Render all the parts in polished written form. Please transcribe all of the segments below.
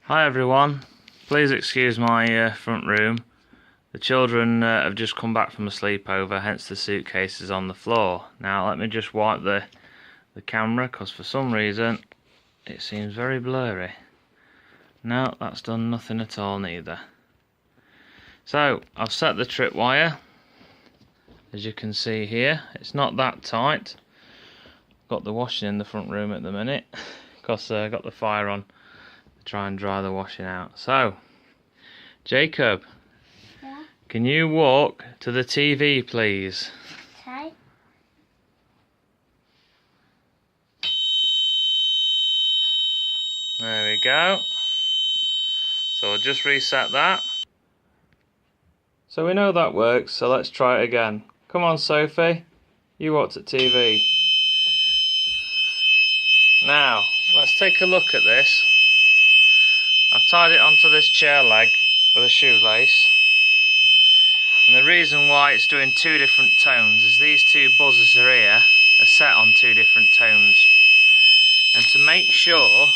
Hi everyone, please excuse my front room. The children have just come back from a sleepover, hence the suitcase is on the floor. Now let me just wipe the camera because for some reason it seems very blurry. No, that's done nothing at all neither. So I've set the tripwire, as you can see here. It's not that tight. Got the washing in the front room at the minute because I got the fire on. Try and dry the washing out. So, Jacob, yeah? Can you walk to the TV, please? Okay. There we go. So I'll just reset that. So we know that works, so let's try it again. Come on, Sophie, you walk to TV. Now, let's take a look at this. I've tied it onto this chair leg with a shoelace, and the reason why it's doing two different tones is these two buzzers are here are set on two different tones, and to make sure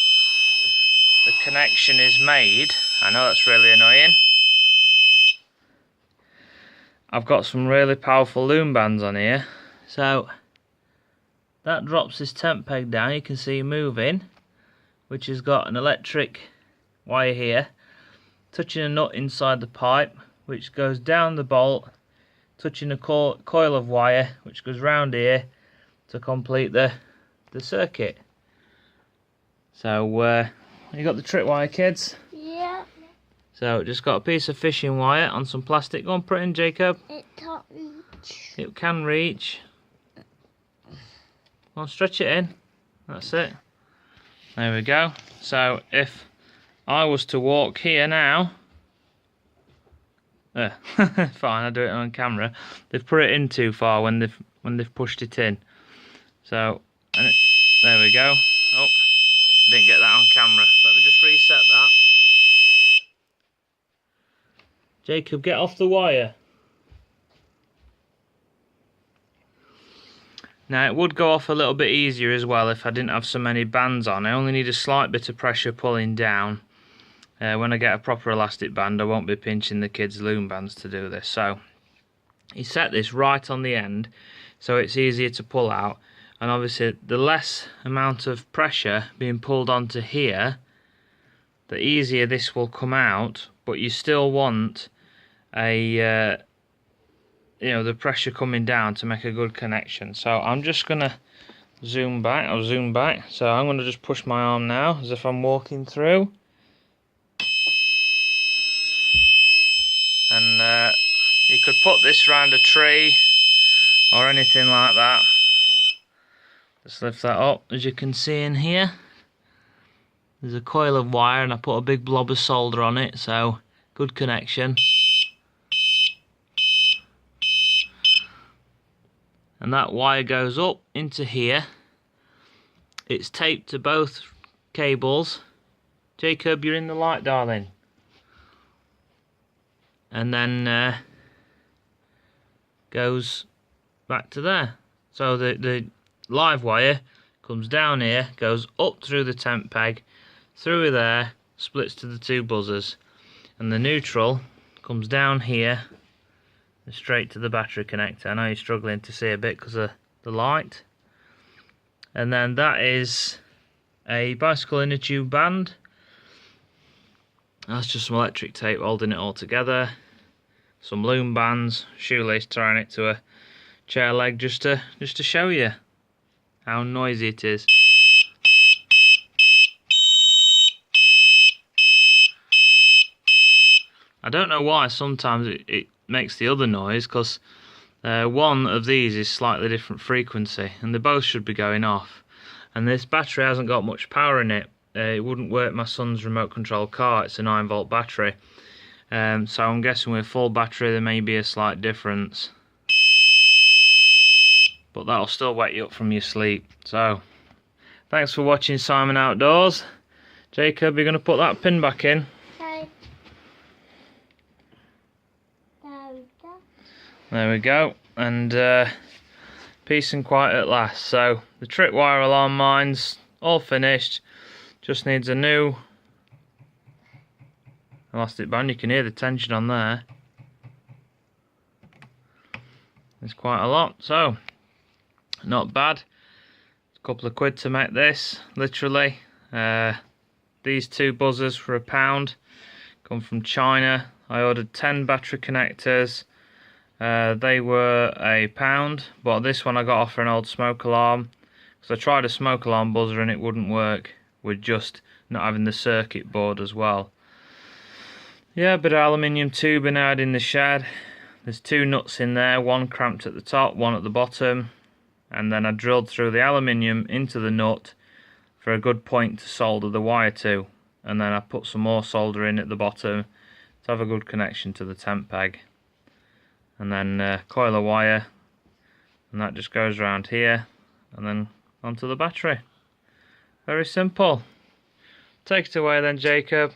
the connection is made, I know that's really annoying, I've got some really powerful loom bands on here. So that drops this temp peg down, you can see moving, which has got an electric wire here touching a nut inside the pipe, which goes down the bolt, touching a coil of wire which goes round here to complete the circuit. So you got the tripwire, kids? Yeah. So just got a piece of fishing wire on some plastic. Go on, put it in, Jacob. It can't reach. It can reach. Go on, stretch it in. That's it. There we go. So if I was to walk here now, fine, I'll do it on camera. They've put it in too far when they've pushed it in. So there we go. Oh, I didn't get that on camera. Let me just reset that. Jacob, get off the wire. Now it would go off a little bit easier as well if I didn't have so many bands on. I only need a slight bit of pressure pulling down. When I get a proper elastic band, I won't be pinching the kids' loom bands to do this. So he set this right on the end so it's easier to pull out, and obviously the less amount of pressure being pulled onto here, the easier this will come out, but you still want a the pressure coming down to make a good connection. So I'm just gonna zoom back. I'll zoom back. So I'm gonna just push my arm now as if I'm walking through. And you could put this round a tree or anything like that. Just lift that up. As you can see in here, there's a coil of wire and I put a big blob of solder on it, so good connection. And that wire goes up into here. It's taped to both cables. Jacob, you're in the light, darling. And then goes back to there. So the live wire comes down here, goes up through the temp peg, through there, splits to the two buzzers, and the neutral comes down here and straight to the battery connector. I know you're struggling to see a bit because of the light. And then that is a bicycle inner tube band. That's just some electric tape holding it all together. Some loom bands, shoelace tying it to a chair leg just to show you how noisy it is. I don't know why sometimes it makes the other noise, because one of these is slightly different frequency and they both should be going off. And this battery hasn't got much power in it. It wouldn't work my son's remote control car. It's a 9-volt battery, so I'm guessing with full battery there may be a slight difference, but that'll still wake you up from your sleep. So thanks for watching Simon Outdoors. Jacob, you're going to put that pin back in. Okay. There we go, and peace and quiet at last. So the tripwire alarm mine's all finished. Just needs a new elastic band. You can hear the tension on there. There's quite a lot, so not bad. A couple of quid to make this, literally. These two buzzers for £1 come from China. I ordered 10 battery connectors. They were £1, but this one I got off for an old smoke alarm. So I tried a smoke alarm buzzer and it wouldn't work with just not having the circuit board as well. Yeah, a bit of aluminium tubing out in the shed. There's 2 nuts in there, one cramped at the top, one at the bottom, and then I drilled through the aluminium into the nut for a good point to solder the wire to, and then I put some more solder in at the bottom to have a good connection to the temp peg, and then coil of wire, and that just goes around here and then onto the battery. Very simple. Take it away then, Jacob.